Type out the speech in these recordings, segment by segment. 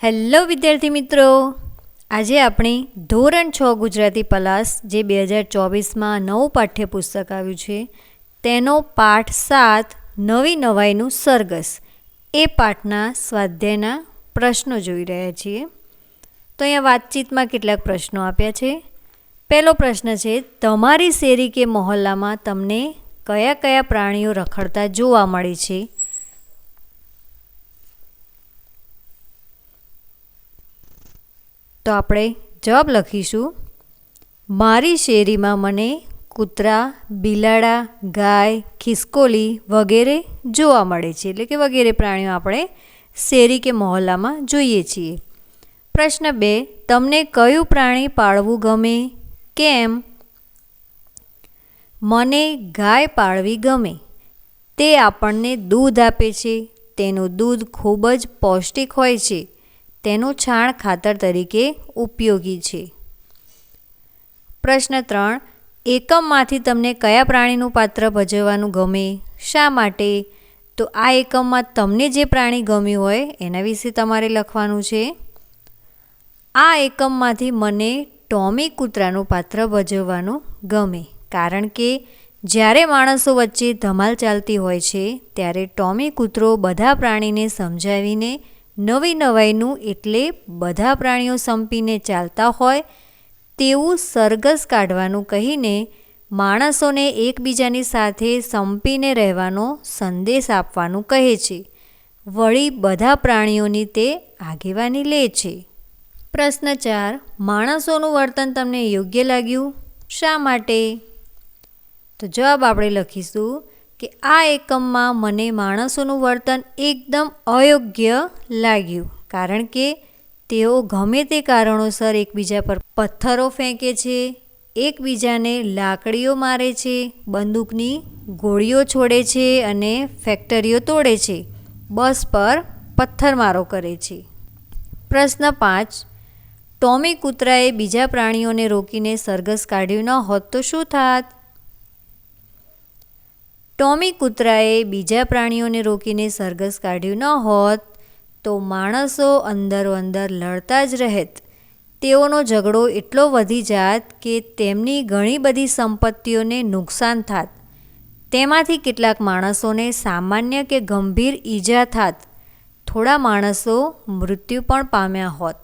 Hello વિદ્યાર્થી મિત્રો, આજે આપણે ધોરણ 6 ગુજરાતી પ્લસ જે 2024માં નવું પાઠ્યપુસ્તક આવ્યું છે તેનો પાઠ 7 નવી નવાઈનું સરઘસ એ પાઠના સ્વાધ્યાયના પ્રશ્નો જોઈ રહ્યા છીએ. તો અહીંયા વાતચીતમાં કેટલાક પ્રશ્નો આપ્યા છે. પહેલો પ્રશ્ન છે, તમારી શેરી કે મહોલ્લામાં તમને કયા કયા પ્રાણીઓ રખડતા જોવા મળે છે? તો આપણે જવાબ લખીશું, મારી શેરીમાં મને કૂતરા, બિલાડા, ગાય, ખિસકોલી વગેરે જોવા મળે છે. એટલે કે વગેરે પ્રાણીઓ આપણે શેરી કે મહોલ્લામાં જોઈએ છીએ. પ્રશ્ન 2, તમને કયું પ્રાણી પાળવું ગમે? કેમ? મને ગાય પાળવી ગમે. તે આપણને દૂધ આપે છે. તેનું દૂધ ખૂબ જ પૌષ્ટિક હોય છે. તેનું છાણ ખાતર તરીકે ઉપયોગી છે. પ્રશ્ન 3, એકમમાંથી તમને કયા પ્રાણીનું પાત્ર ભજવવાનું ગમે? શા માટે? તો આ એકમમાં તમને જે પ્રાણી ગમ્યું હોય એના વિશે તમારે લખવાનું છે. આ એકમમાંથી મને ટોમી કૂતરાનું પાત્ર ભજવવાનું ગમે, કારણ કે જ્યારે માણસો વચ્ચે ધમાલ ચાલતી હોય છે ત્યારે ટોમી કૂતરો બધા પ્રાણીને સમજાવીને નવી નવાઈનું એટલે બધા પ્રાણીઓ સંપીને ચાલતા હોય તેવું સરઘસ કાઢવાનું કહીને માણસોને એકબીજાની સાથે સંપીને રહેવાનો સંદેશ આપવાનું કહે છે. વળી બધા પ્રાણીઓની તે આગેવાની લે છે. પ્રશ્ન 4, માણસોનું વર્તન તમને યોગ્ય લાગ્યું? શા માટે? તો જવાબ આપણે લખીશું કે આ એકમમાં મને માણસોનું વર્તન એકદમ અયોગ્ય લાગ્યું, કારણ કે તેઓ ગમે તે કારણોસર એકબીજા પર પથ્થરો ફેંકે છે, એકબીજાને લાકડીઓ મારે છે, બંદૂકની ગોળીઓ છોડે છે અને ફેક્ટરીઓ તોડે છે, બસ પર પથ્થરમારો કરે છે. પ્રશ્ન 5, ટોમી કૂતરાએ બીજા પ્રાણીઓને રોકીને સરઘસ કાઢ્યું ન હોત તો શું થાત? ટોમી કૂતરાએ બીજા પ્રાણીઓને રોકીને સરઘસ કાઢ્યું ન હોત તો માણસો અંદરો અંદર લડતા જ રહેત. તેઓનો ઝઘડો એટલો વધી જાત કે તેમની ઘણી બધી સંપત્તિઓને નુકસાન થાત. તેમાંથી કેટલાક માણસોને સામાન્ય કે ગંભીર ઈજા થાત. થોડા માણસો મૃત્યુ પણ પામ્યા હોત.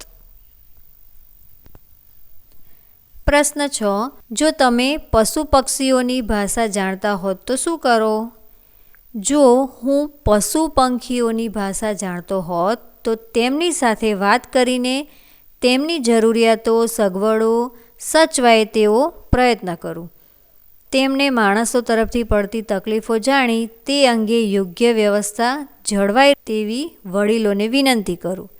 પ્રશ્ન 6, જો તમે પશુ પક્ષીઓની ભાષા જાણતા હોત તો શું કરો? જો હું પશુ પંખીઓની ભાષા જાણતો હોત તો તેમની સાથે વાત કરીને તેમની જરૂરિયાતો, સગવડો સચવાય તેવો પ્રયત્ન કરું. તેમને માણસો તરફથી પડતી તકલીફો જાણી તે અંગે યોગ્ય વ્યવસ્થા જળવાય તેવી વડીલોને વિનંતી કરું.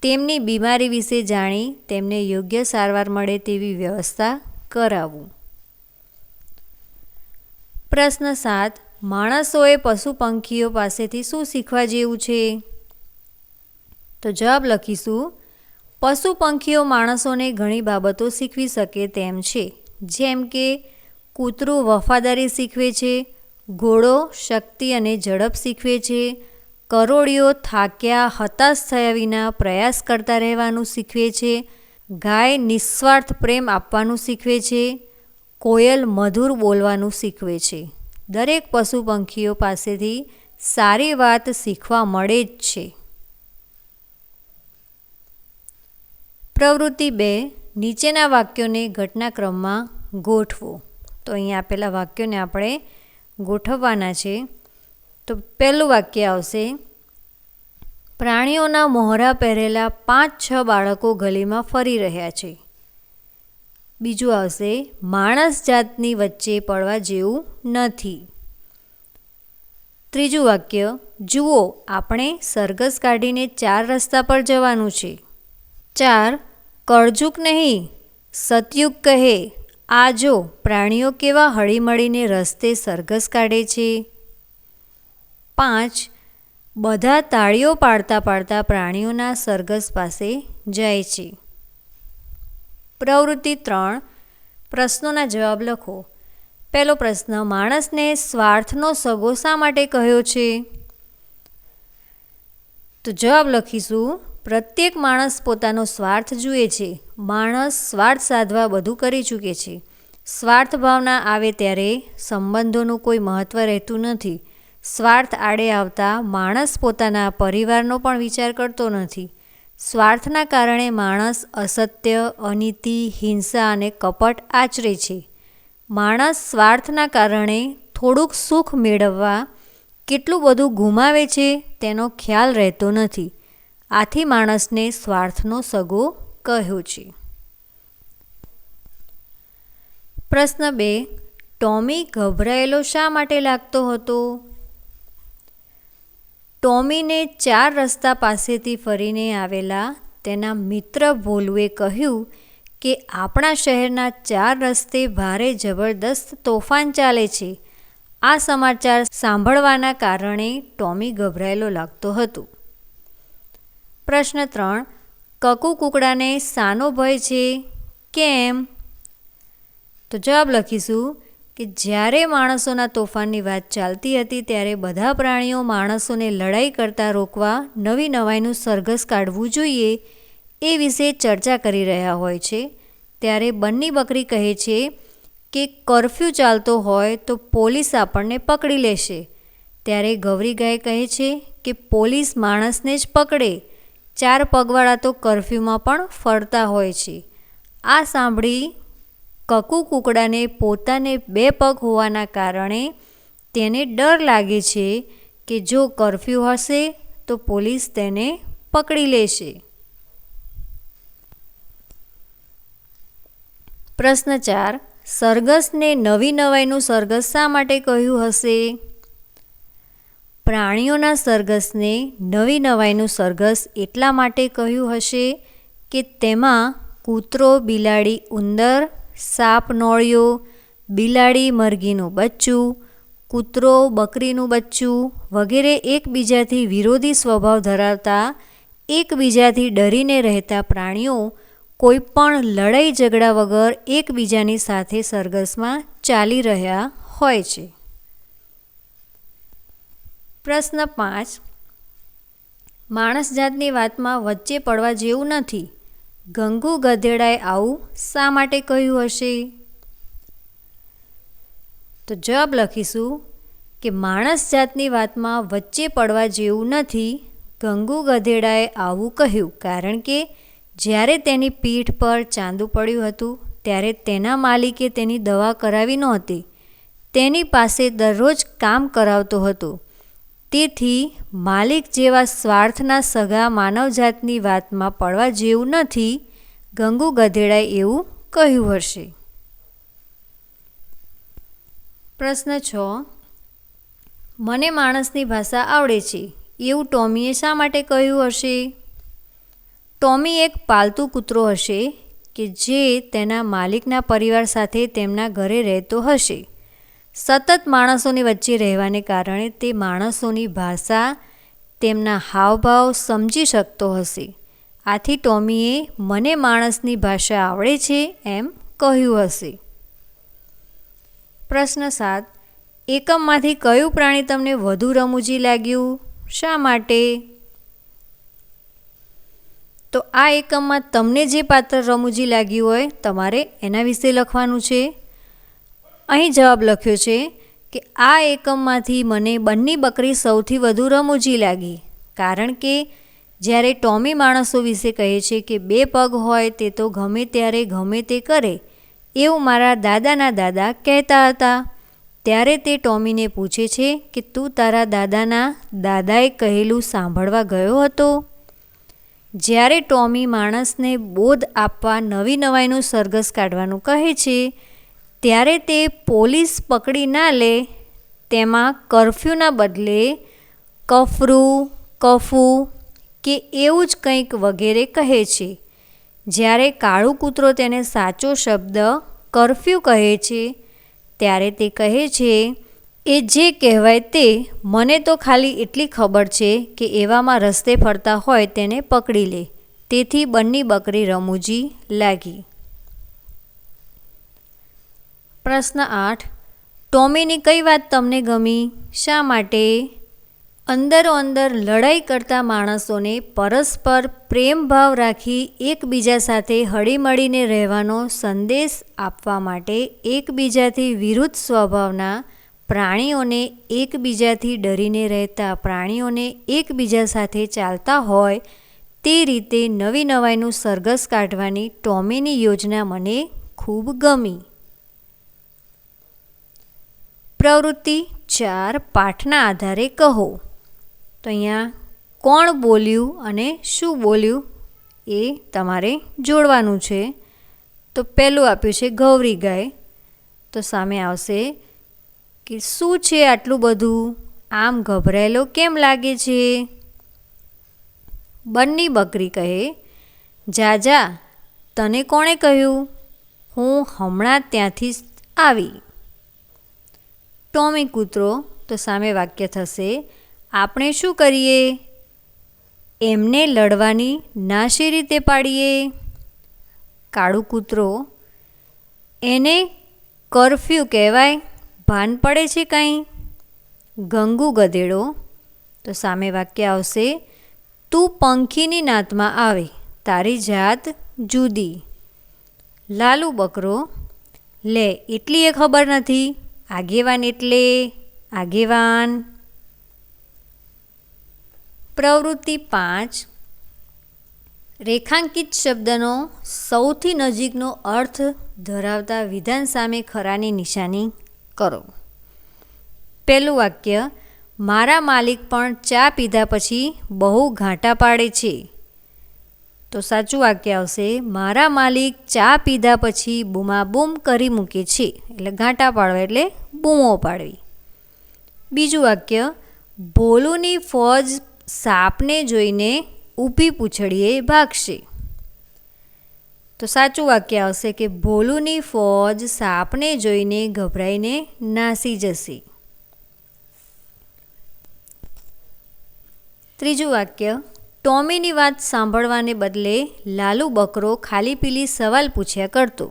તેમની બીમારી વિશે જાણી તેમને યોગ્ય સારવાર મળે તેવી વ્યવસ્થા કરાવું. પ્રશ્ન 7, માણસોએ પશુ પંખીઓ પાસેથી શું શીખવા જેવું છે? તો જવાબ લખીશું, પશુ પંખીઓ માણસોને ઘણી બાબતો શીખવી શકે તેમ છે. જેમ કે કૂતરું વફાદારી શીખવે છે, ઘોડો શક્તિ અને ઝડપ શીખવે છે, કરોળીઓ થાક્યા હતાશ થયા વિના પ્રયાસ કરતા રહેવાનું શીખવે છે, ગાય નિસ્વાર્થ પ્રેમ આપવાનું શીખવે છે, કોયલ મધુર બોલવાનું શીખવે છે. દરેક પશુ પંખીઓ પાસેથી સારી વાત શીખવા મળે જ છે. પ્રવૃત્તિ 2, નીચેના વાક્યોને ઘટનાક્રમમાં ગોઠવો. તો અહીંયા આપેલા વાક્યોને આપણે ગોઠવવાના છે. તો પહેલું વાક્ય આવશે, પ્રાણીઓના મોહરા પહેરેલા 5-6 બાળકો ગલીમાં ફરી રહ્યા છે. બીજું આવશે, માણસ જાતની વચ્ચે પડવા જેવું નથી. ત્રીજું વાક્ય, જુઓ આપણે સરઘસ કાઢીને 4 રસ્તા પર જવાનું છે. 4, કળજુક નહીં સતયુગ કહે, આ જો પ્રાણીઓ કેવા હળીમળીને રસ્તે સરઘસ કાઢે છે. 5, બધા તાળીઓ પાડતા પાડતા પ્રાણીઓના સરઘસ પાસે જાય છે. પ્રવૃત્તિ 3, પ્રશ્નોના જવાબ લખો. પહેલો પ્રશ્ન, માણસને સ્વાર્થનો સગો શા માટે કહ્યો છે? તો જવાબ લખીશું, પ્રત્યેક માણસ પોતાનો સ્વાર્થ જુએ છે. માણસ સ્વાર્થ સાધવા બધું કરી ચૂકે છે. સ્વાર્થ ભાવના આવે ત્યારે સંબંધોનું કોઈ મહત્ત્વ રહેતું નથી. સ્વાર્થ આડે આવતા માણસ પોતાના પરિવારનો પણ વિચાર કરતો નથી. સ્વાર્થના કારણે માણસ અસત્ય, અનીતિ, હિંસા અને કપટ આચરે છે. માણસ સ્વાર્થના કારણે થોડુંક સુખ મેળવવા કેટલું બધું ગુમાવે છે તેનો ખ્યાલ રહેતો નથી. આથી માણસને સ્વાર્થનો સગો કહ્યો છે. પ્રશ્ન 2. ટોમી ગભરાયેલો શા માટે લાગતો હતો? ટોમીને 4 રસ્તા પાસેથી ફરીને આવેલા તેના મિત્ર ભોલુએ કહ્યું કે આપણા શહેરના 4 રસ્તે ભારે જબરદસ્ત તોફાન ચાલે છે. આ સમાચાર સાંભળવાના કારણે ટોમી ગભરાયેલો લાગતો હતો. પ્રશ્ન 3. કકુ કુકડાને શાનો ભય છે? કેમ? તો જવાબ લખીશું કે જ્યારે માણસોના તોફાનની વાત ચાલતી હતી ત્યારે બધા પ્રાણીઓ માણસોને લડાઈ કરતાં રોકવા નવી નવાઈનું સરઘસ કાઢવું જોઈએ એ વિશે ચર્ચા કરી રહ્યા હોય છે. ત્યારે બન્ની બકરી કહે છે કે કરફ્યુ ચાલતો હોય તો પોલીસ આપણને પકડી લેશે. ત્યારે ગૌરી ગાય કહે છે કે પોલીસ માણસને જ પકડે, 4 પગવાળા તો કરફ્યુમાં પણ ફરતા હોય છે. આ સાંભળી કકુ કુકડાને પોતાને 2 પગ હોવાના કારણે તેને ડર લાગે છે કે જો કરફ્યુ હશે તો પોલીસ તેને પકડી લેશે. પ્રશ્ન 4. સરઘસને નવી નવાઈનું સરઘસ શા માટે કહ્યું હશે? પ્રાણીઓના સરઘસને નવી નવાઈનું સરઘસ એટલા માટે કહ્યું હશે કે તેમાં કૂતરો બિલાડી ઉંદર, સાપ નોળિયો, બિલાડી મરઘીનું બચ્ચું, કૂતરો બકરીનું બચ્ચું વગેરે એકબીજાથી વિરોધી સ્વભાવ ધરાવતા, એકબીજાથી ડરીને રહેતા પ્રાણીઓ કોઈ પણ લડાઈ ઝઘડા વગર એકબીજાની સાથે સરઘસમાં ચાલી રહ્યા હોય છે. પ્રશ્ન 5. માણસ જાતની વાતમાં વચ્ચે પડવા જેવું નથી. ગંગુ ગધેડાએ આવું શા માટે કહ્યું હશે? તો જવાબ લખીશું કે માણસ જાતની વાતમાં વચ્ચે પડવા જેવું નથી. ગંગુ ગધેડાએ આવું કહ્યું કારણ કે જ્યારે તેની પીઠ પર ચાંદુ પડ્યું હતું ત્યારે તેના માલિકે તેની દવા કરાવી નહોતી. તેની પાસે દરરોજ કામ કરાવતો હતો. તેથી માલિક જેવા સ્વાર્થના સગા માનવજાતની વાતમાં પડવા જેવું નથી. ગંગુ ગધેડાએ એવું કહ્યું હશે. પ્રશ્ન 6. મને માણસની ભાષા આવડે છે એવું ટોમીએ શા માટે કહ્યું હશે? ટોમી એક પાલતુ કૂતરો હશે કે જે તેના માલિકના પરિવાર સાથે તેમના ઘરે રહેતો હશે. સતત માણસોની વચ્ચે રહેવાને કારણે તે માણસોની ભાષા, તેમના હાવભાવ સમજી શકતો હશે. આથી ટોમીએ મને માણસની ભાષા આવડે છે એમ કહ્યું હશે. પ્રશ્ન 7. એકમમાંથી કયું પ્રાણી તમને વધુ રમૂજી લાગ્યું? શા માટે? તો આ એકમમાં તમને જે પાત્ર રમૂજી લાગ્યું હોય તમારે એના વિશે લખવાનું છે. અહીં જવાબ લખ્યો છે કે આ એકમમાંથી મને બન્ની બકરી સૌથી વધુ રમૂજી લાગી કારણ કે જ્યારે ટોમી માણસો વિશે કહે છે કે 2 પગ હોય તે તો ગમે ત્યારે ગમે તે કરે એવું મારા દાદાના દાદા કહેતા હતા. ત્યારે તે ટોમીને પૂછે છે કે તું તારા દાદાના દાદાએ કહેલું સાંભળવા ગયો હતો? જ્યારે ટોમી માણસને બોધ આપવા નવી નવાઈનું સરઘસ કાઢવાનું કહે છે ત્યારે તે પોલીસ પકડી ના લે તેમાં કરફ્યુના બદલે કફરું, કફુ કે એવું જ કંઈક વગેરે કહે છે. જ્યારે કાળું કૂતરો તેને સાચો શબ્દ કરફ્યુ કહે છે ત્યારે તે કહે છે એ જે કહેવાય તે મને તો ખાલી એટલી ખબર છે કે એવામાં રસ્તે ફરતા હોય તેને પકડી લે. તેથી બન્ની બકરી રમૂજી લાગી. પ્રશ્ન 8. ટોમીની કઈ વાત તમને ગમી? શા માટે? અંદરો અંદર લડાઈ કરતા માણસોને પરસ્પર પ્રેમભાવ રાખી એકબીજા સાથે હળીમળીને રહેવાનો સંદેશ આપવા માટે એકબીજાથી વિરુદ્ધ સ્વભાવના પ્રાણીઓને, એકબીજાથી ડરીને રહેતા પ્રાણીઓને એકબીજા સાથે ચાલતા હોય તે રીતે નવી નવાઈનું સરઘસ કાઢવાની ટોમીની યોજના મને ખૂબ ગમી. પ્રવૃત્તિ 4 પાઠના આધારે કહો. તો અહીંયા કોણ બોલ્યું અને શું બોલ્યું એ તમારે જોડવાનું છે. તો પહેલું આપ્યું છે ગૌરી ગાય. તો સામે આવશે કે શું છે આટલું બધું, આમ ગભરાયેલો કેમ લાગે છે? બન્ની બકરી કહે, જા જા, તને કોણે કહ્યું? હું હમણાં ત્યાંથી આવી. ટોમી કૂતરો, તો સામે વાક્ય થશે, આપણે શું કરીએ? એમને લડવાની ના શી રીતે પાડીએ? કાળું કૂતરો, એને કરફ્યુ કહેવાય, ભાન પડે છે કાંઈ? ગંગુ ગધેડો, તો સામે વાક્ય આવશે, તું પંખીની નાતમાં આવે, તારી જાત જુદી. લાલુ બકરો, લે એટલી એ ખબર નથી, આગેવાન એટલે આગેવાન. પ્રવૃત્તિ 5 રેખાંકિત શબ્દનો સૌથી નજીકનો અર્થ ધરાવતા વિધાન સામે ખરાની નિશાની કરો. પહેલું વાક્ય, મારા માલિક પણ ચા પીધા પછી બહુ ઘાંટા પાડે છે. તો સાચું વાક્ય આવશે, મારા માલિક ચા પીધા પછી બૂમાબૂમ કરી મૂકે છે. એટલે ઘાંટા પાડવા એટલે બૂમો પાડવી. બીજું વાક્ય, ભોલુની ફોજ સાપને જોઈને ઊભી પૂંછડીએ ભાગશે. તો સાચું વાક્ય આવશે કે ભોલુની ફોજ સાપને જોઈને ગભરાઈને નાસી જશે. ત્રીજું વાક્ય, ટોમીની વાત સાંભળવાને બદલે લાલુ બકરો ખાલી પીલી સવાલ પૂછ્યા કરતો.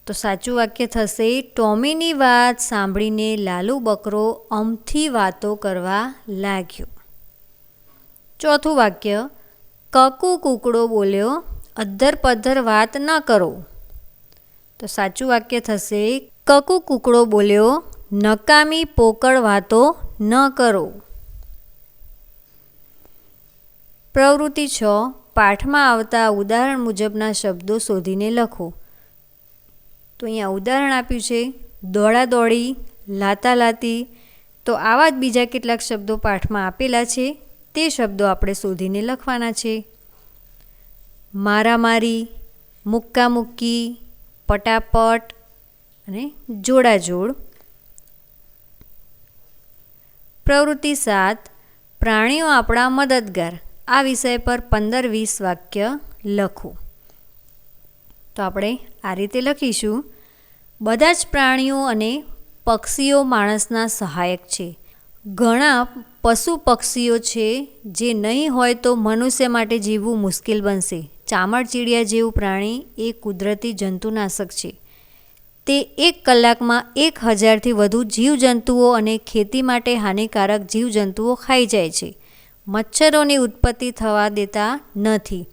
તો સાચું વાક્ય થશે, ટોમીની વાત સાંભળીને લાલુ બકરો અમથી વાતો કરવા લાગ્યો. ચોથું વાક્ય, કકુ કૂકડો બોલ્યો, અધ્ધર પધ્ધર વાત ન કરો. તો સાચું વાક્ય થશે, કકુ કૂકડો બોલ્યો, નકામી પોકળ વાતો ન કરો. પ્રવૃત્તિ 6 પાઠમાં આવતા ઉદાહરણ મુજબના શબ્દો શોધીને લખો. તો અહીંયા ઉદાહરણ આપ્યું છે દોડાદોડી, લાતાલાતી. તો આવા જ બીજા કેટલાક શબ્દો પાઠમાં આપેલા છે, તે શબ્દો આપણે શોધીને લખવાના છે. મારામારી, મુક્કામુક્કી, પટાપટ અને જોડાજોડ. પ્રવૃત્તિ 7 પ્રાણીઓ આપણા મદદગાર. આ વિષય પર 15-20 વાક્ય લખો. તો આપણે આ રીતે લખીશું, બધા જ પ્રાણીઓ અને પક્ષીઓ માણસના સહાયક છે. ઘણા પશુ પક્ષીઓ છે જે નહીં હોય તો મનુષ્ય માટે જીવવું મુશ્કેલ બનશે. ચામરચીડિયા જેવું પ્રાણી એ કુદરતી જંતુનાશક છે. તે 1 કલાકમાં 1000થી વધુ જીવજંતુઓ અને ખેતી માટે હાનિકારક જીવજંતુઓ ખાઈ જાય છે. મચ્છરોની ઉત્પત્તિ થવા દેતા નથી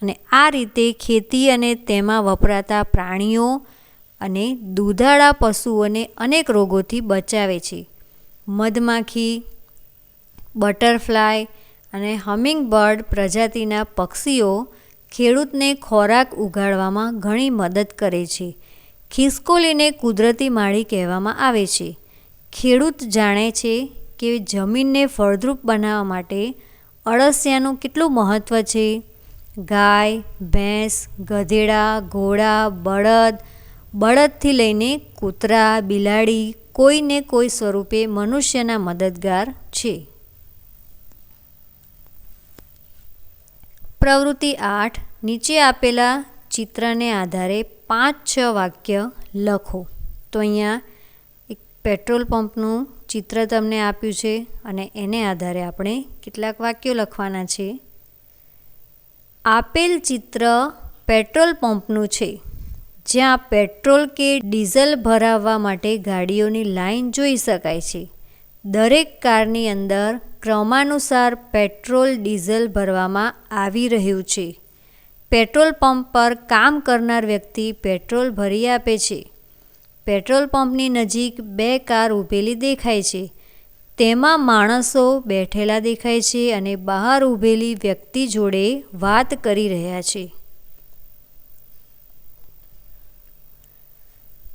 અને આ રીતે ખેતી અને તેમાં વપરાતા પ્રાણીઓ અને દૂધાળા પશુઓને અનેક રોગોથી બચાવે છે. મધમાખી, બટરફ્લાય અને હમિંગબર્ડ પ્રજાતિના પક્ષીઓ ખેડૂતને ખોરાક ઉગાડવામાં ઘણી મદદ કરે છે. ખિસકોલીને કુદરતી માળી કહેવામાં આવે છે. ખેડૂત જાણે છે કે જમીનને ફળદ્રુપ બનાવવા માટે અળસિયાનું કેટલું મહત્ત્વ છે. ગાય, ભેંસ, ગધેડા, ઘોડા, બળદથી લઈને કૂતરા, બિલાડી કોઈને કોઈ સ્વરૂપે મનુષ્યના મદદગાર છે. પ્રવૃત્તિ 8 નીચે આપેલા ચિત્રને આધારે 5-6 વાક્ય લખો. તો અહીંયા એક પેટ્રોલ પંપનું ચિત્ર તમને આપ્યું છે અને એને આધારે આપણે કેટલાક વાક્યો લખવાના છે. આપેલ ચિત્ર પેટ્રોલ પંપનું છે, જ્યાં પેટ્રોલ કે ડીઝલ ભરાવવા માટે ગાડીઓની લાઈન જોઈ શકાય છે. દરેક કારની અંદર ક્રમાનુસાર પેટ્રોલ ડીઝલ ભરવામાં આવી રહ્યું છે. પેટ્રોલ પંપ પર કામ કરનાર વ્યક્તિ પેટ્રોલ ભરી આપે છે. પેટ્રોલ પંપની નજીક 2 કાર ઊભેલી દેખાય છે. તેમાં માણસો બેઠેલા દેખાય છે અને બહાર ઊભેલી વ્યક્તિ જોડે વાત કરી રહ્યા છે.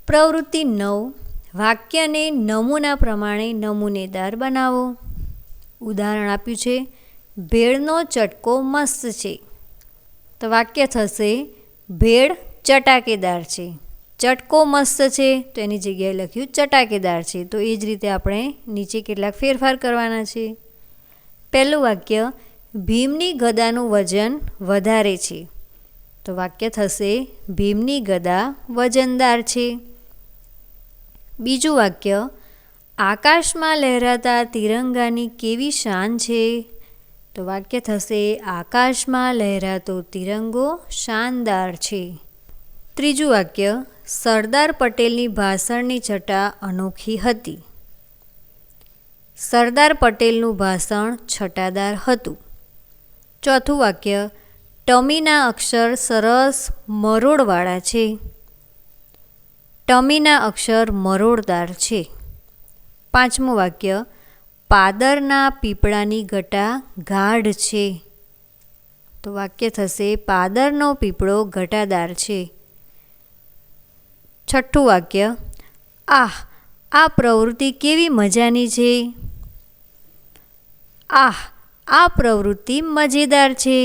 પ્રવૃત્તિ 9. વાક્યને નમૂના પ્રમાણે નમૂનેદાર બનાવો. ઉદાહરણ આપ્યું છે, ભેળનો ચટકો મસ્ત છે. તો વાક્ય થશે, ભેળ ચટાકેદાર છે. ચટકો મસ્ત છે તો એની જગ્યાએ લખ્યું ચટાકેદાર છે. તો એ જ રીતે આપણે નીચે કેટલાક ફેરફાર કરવાના છે. પહેલું વાક્ય, ભીમની ગદાનું વજન વધારે છે. તો વાક્ય થશે, ભીમની ગદા વજનદાર છે. બીજું વાક્ય, આકાશમાં લહેરાતા તિરંગાની કેવી શાન છે. તો વાક્ય થશે, આકાશમાં લહેરાતો તિરંગો શાનદાર છે. ત્રીજું વાક્ય, સરદાર પટેલની ભાષણની છટા અનોખી હતી. સરદાર પટેલનું ભાષણ છટાદાર હતું. ચોથું વાક્ય, ટમીના અક્ષર સરસ મરોડવાળા છે. ટમીના અક્ષર મરોડદાર છે. પાંચમું વાક્ય, પાદરના પીપળાની ઘટા ગાઢ છે. તો વાક્ય થશે, પાદરનો પીપળો ઘટાદાર છે. છઠ્ઠું વાક્ય, આ પ્રવૃત્તિ કેવી મજાની છે. આ પ્રવૃત્તિ મજેદાર છે.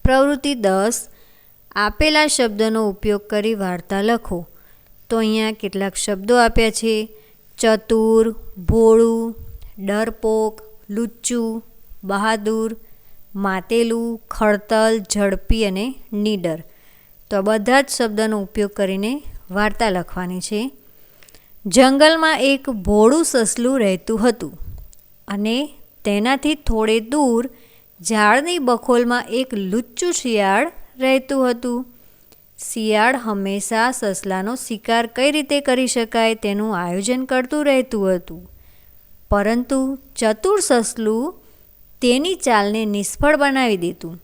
પ્રવૃત્તિ 10. આપેલા શબ્દનો ઉપયોગ કરી વાર્તા લખો. તો અહીંયા કેટલાક શબ્દો આપ્યા છે, ચતુર, ભોળું, ડરપોક, લુચ્ચું, બહાદુર, માતેલું, ખડતલ, ઝડપી અને નીડર. તો આ બધા જ શબ્દોનો ઉપયોગ કરીને વાર્તા લખવાની છે. જંગલમાં એક ભોળું સસલું રહેતું હતું અને તેનાથી થોડે દૂર ઝાડની બખોલમાં એક લુચ્ચું શિયાળ રહેતું હતું. શિયાળ હંમેશા સસલાનો શિકાર કઈ રીતે કરી શકાય તેનું આયોજન કરતું રહેતું હતું. પરંતુ ચતુર સસલું તેની ચાલને નિષ્ફળ બનાવી દીધું.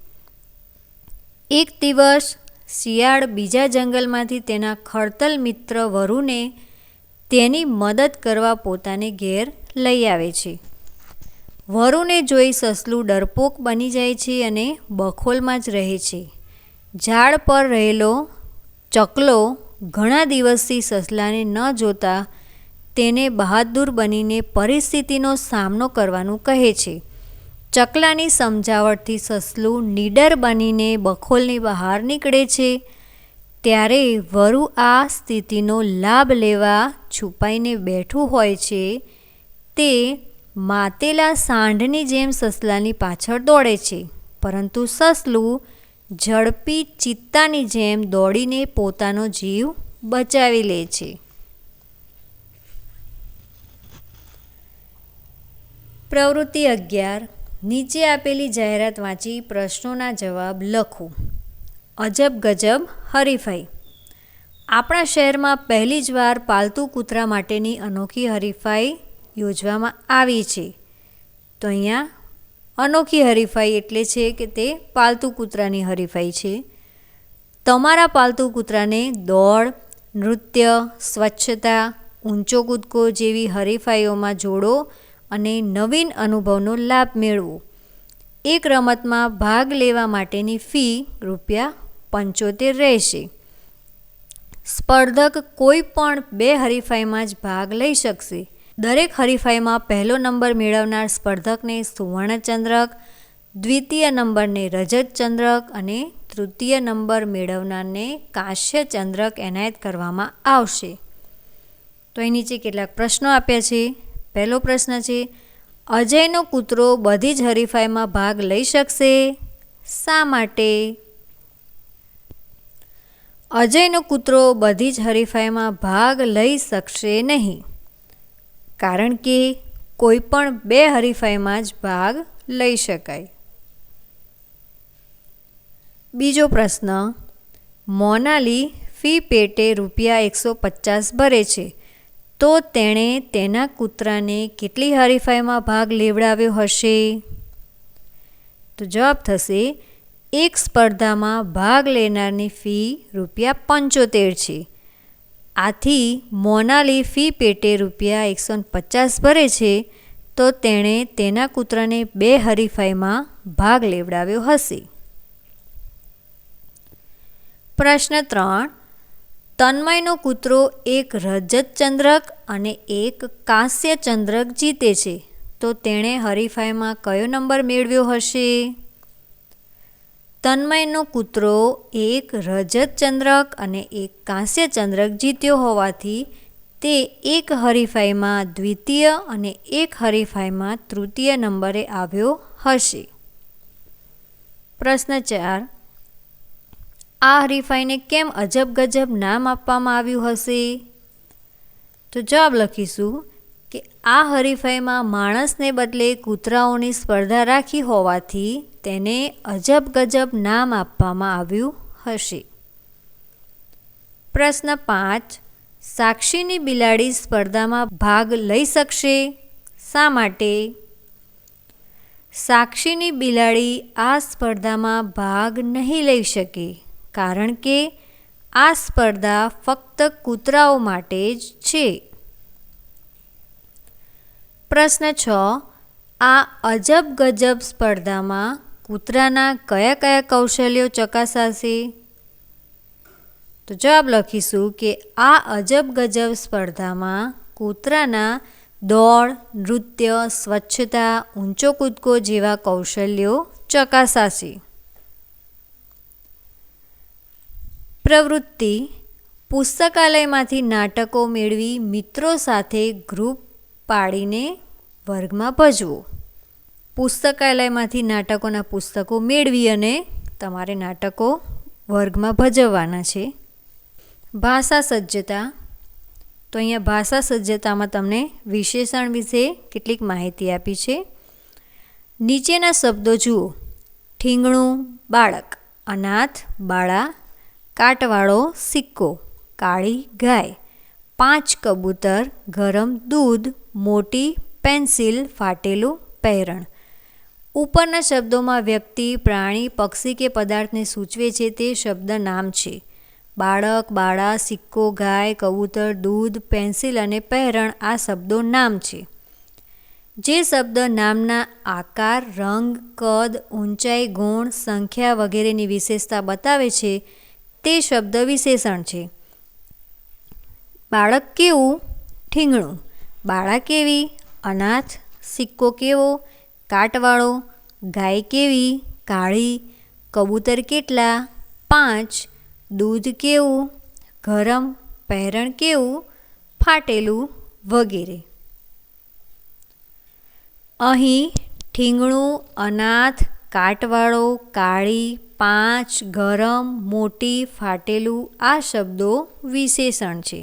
એક દિવસ શિયાળ બીજા જંગલમાંથી તેના ખડતલ મિત્ર વરુને તેની મદદ કરવા પોતાને ઘેર લઈ આવે છે. વરુને જોઈ સસલું ડરપોક બની જાય છે અને બખોલમાં જ રહે છે. ઝાડ પર રહેલો ચકલો ઘણા દિવસથી સસલાને ન જોતા તેને બહાદુર બનીને પરિસ્થિતિનો સામનો કરવાનું કહે છે. ચકલાની સમજાવટથી સસલું નીડર બનીને બખોલની બહાર નીકળે છે. ત્યારે વરુ આ સ્થિતિનો લાભ લેવા છુપાઈને બેઠું હોય છે. તે માતેલા સાંઢની જેમ સસલાની પાછળ દોડે છે, પરંતુ સસલું ઝડપી ચિત્તાની જેમ દોડીને પોતાનો જીવ બચાવી લે છે. પ્રવૃત્તિ 11. નીચે આપેલી જાહેરાત વાંચી પ્રશ્નોના જવાબ લખો. અજબ ગજબ હરીફાઈ. આપણા શહેરમાં પહેલી જ વાર પાલતુ કૂતરા માટેની અનોખી હરીફાઈ યોજવામાં આવી છે. તો અહીંયા અનોખી હરીફાઈ એટલે છે કે તે પાલતુ કૂતરાની હરીફાઈ છે. તમારા પાલતુ કૂતરાને દોડ, નૃત્ય, સ્વચ્છતા, ઊંચો કૂદકો જેવી હરીફાઈઓમાં જોડો અને નવીન અનુભવનો લાભ મેળવો. એક રમતમાં ભાગ લેવા માટેની ફી ₹75 રહેશે. સ્પર્ધક કોઈ પણ 2 હરીફાઈમાં જ ભાગ લઈ શકશે. દરેક હરીફાઈમાં પહેલો નંબર મેળવનાર સ્પર્ધકને સુવર્ણચંદ્રક, દ્વિતીય નંબરને રજત ચંદ્રક અને તૃતીય નંબર મેળવનારને કાંસ્ય ચંદ્રક એનાયત કરવામાં આવશે. તો એ નીચે કેટલાક પ્રશ્નો આપ્યા છે. પહેલો પ્રશ્ન છે, અજયનો કૂતરો બધી જ હરીફાઈમાં ભાગ લઈ શકશે? શા માટે? અજયનો કૂતરો બધી જ હરીફાઈમાં ભાગ લઈ શકશે નહીં, કારણ કે કોઈ પણ 2 હરીફાઈમાં જ ભાગ લઈ શકાય. બીજો પ્રશ્ન, મોનાલી ફી પેટે ₹150 ભરે છે, તો તેણે તેના કૂતરાને કેટલી હરીફાઈમાં ભાગ લેવડાવ્યો હશે? તો જવાબ થશે, એક સ્પર્ધામાં ભાગ લેનારની ફી ₹75 છે. આથી મોનાલી ફી પેટે ₹150 ભરે છે, તો તેણે તેના કૂતરાને 2 હરીફાઈમાં ભાગ લેવડાવ્યો હશે. પ્રશ્ન 3. તન્મયનો કૂતરો એક રજત ચંદ્રક અને એક કાંસ્ય ચંદ્રક જીતે છે, તો તેણે હરીફાઈમાં કયો નંબર મેળવ્યો હશે? તન્મયનો કૂતરો એક રજત ચંદ્રક અને એક કાંસ્ય ચંદ્રક જીત્યો હોવાથી તે એક હરીફાઈમાં દ્વિતીય અને એક હરીફાઈમાં તૃતીય નંબરે આવ્યો હશે. પ્રશ્ન 4. આ હરીફાઈને કેમ અજબ ગજબ નામ આપવામાં આવ્યું હશે? તો જવાબ લખીશું કે આ હરીફાઈમાં માણસને બદલે કૂતરાઓની સ્પર્ધા રાખી હોવાથી તેને અજબ ગજબ નામ આપવામાં આવ્યું હશે. પ્રશ્ન 5. સાક્ષીની બિલાડી સ્પર્ધામાં ભાગ લઈ શકશે? શા માટે? સાક્ષીની બિલાડી આ સ્પર્ધામાં ભાગ નહીં લઈ શકે, કારણ કે આ સ્પર્ધા ફક્ત કૂતરાઓ માટે જ છે. પ્રશ્ન 6. આ અજબ ગજબ સ્પર્ધામાં કૂતરાના કયા કયા કૌશલ્યો ચકાસાશે? તો જવાબ લખીશું કે આ અજબ ગજબ સ્પર્ધામાં કૂતરાના દોડ, નૃત્ય, સ્વચ્છતા, ઊંચો કૂદકો જેવા કૌશલ્યો ચકાસાશે. પ્રવૃત્તિ. પુસ્તકાલયમાંથી નાટકો મેળવી મિત્રો સાથે ગ્રુપ પાડીને વર્ગમાં ભજવો. પુસ્તકાલયમાંથી નાટકોના પુસ્તકો મેળવી અને તમારે નાટકો વર્ગમાં ભજવવાના છે. ભાષા સજ્જતા. તો અહીંયા ભાષા સજ્જતામાં તમને વિશેષણ વિશે કેટલીક માહિતી આપી છે. નીચેના શબ્દો જુઓ. ઠીંગણું બાળક, અનાથ બાળા, કાટવાળો સિક્કો, કાળી ગાય, 5 કબૂતર, ગરમ દૂધ, મોટી પેન્સિલ, ફાટેલું પહેરણ. ઉપરના શબ્દોમાં વ્યક્તિ, પ્રાણી, પક્ષી કે પદાર્થને સૂચવે છે તે શબ્દ નામ છે. બાળક, બાળા, સિક્કો, ગાય, કબૂતર, દૂધ, પેન્સિલ અને પહેરણ આ શબ્દો નામ છે. જે શબ્દ નામના આકાર, રંગ, કદ, ઊંચાઈ, ગુણ, સંખ્યા વગેરેની વિશેષતા બતાવે છે તે શબ્દ વિશેષણ છે. બાળક કેવું? ઠીંગણું. બાળા કેવી? અનાથ. સિક્કો કેવો? કાટવાળો. ગાય કેવી? કાળી. કબૂતર કેટલા? 5. દૂધ કેવું? ગરમ. પહેરણ કેવું? ફાટેલું વગેરે. અહીં ઠીંગણું, અનાથ, કાટવાળો, કાળી, 5, ગરમ, મોટી, ફાટેલું આ શબ્દો વિશેષણ છે.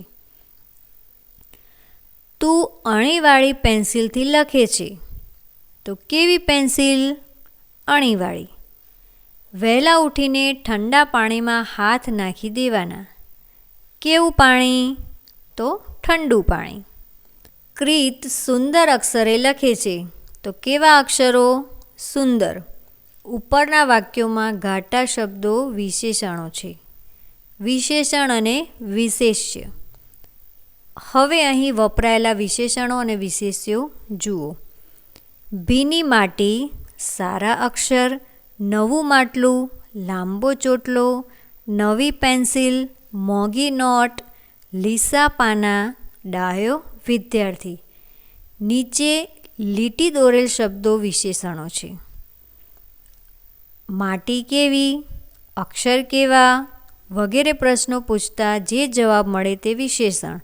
તું અણીવાળી પેન્સિલથી લખે છે, તો કેવી પેન્સિલ? અણીવાળી. વહેલા ઉઠીને ઠંડા પાણીમાં હાથ નાખી દેવાના. કેવું પાણી? તો ઠંડુ પાણી. ક્રીત સુંદર અક્ષરે લખે છે, તો કેવા અક્ષરો? સુંદર. ઉપરના વાક્યોમાં ઘાટા શબ્દો વિશેષણો છે. વિશેષણ અને વિશેષ્ય. હવે અહીં વપરાયેલા વિશેષણો અને વિશેષ્યો જુઓ. ભીની માટી, સારા અક્ષર, નવું માટલું, લાંબો ચોટલો, નવી પેન્સિલ, મોંઘી નોટ, લીસા પાના, ડાયો વિદ્યાર્થી. નીચે લીટી દોરેલ શબ્દો વિશેષણો છે. માટી કેવી? અક્ષર કેવા? વગેરે પ્રશ્નો પૂછતા જે જવાબ મળે તે વિશેષણ.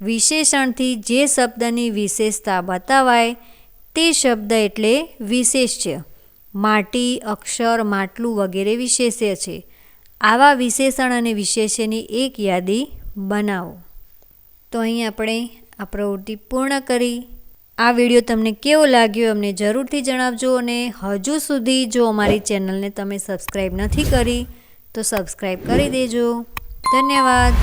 વિશેષણથી જે શબ્દની વિશેષતા બતાવાય તે શબ્દ એટલે વિશેષ્ય. માટી, અક્ષર, માટલું વગેરે વિશેષ્ય છે. આવા વિશેષણ અને વિશેષ્યની એક યાદી બનાવો. તો અહીં આપણે આ પ્રવૃત્તિ પૂર્ણ કરી. આ વિડીયો તમને કેવો લાગ્યો અમને જરૂરથી જણાવજો, અને હજુ સુધી જો અમારી ચેનલને તમે સબસ્ક્રાઈબ નથી કરી તો સબસ્ક્રાઈબ કરી દેજો. ધન્યવાદ.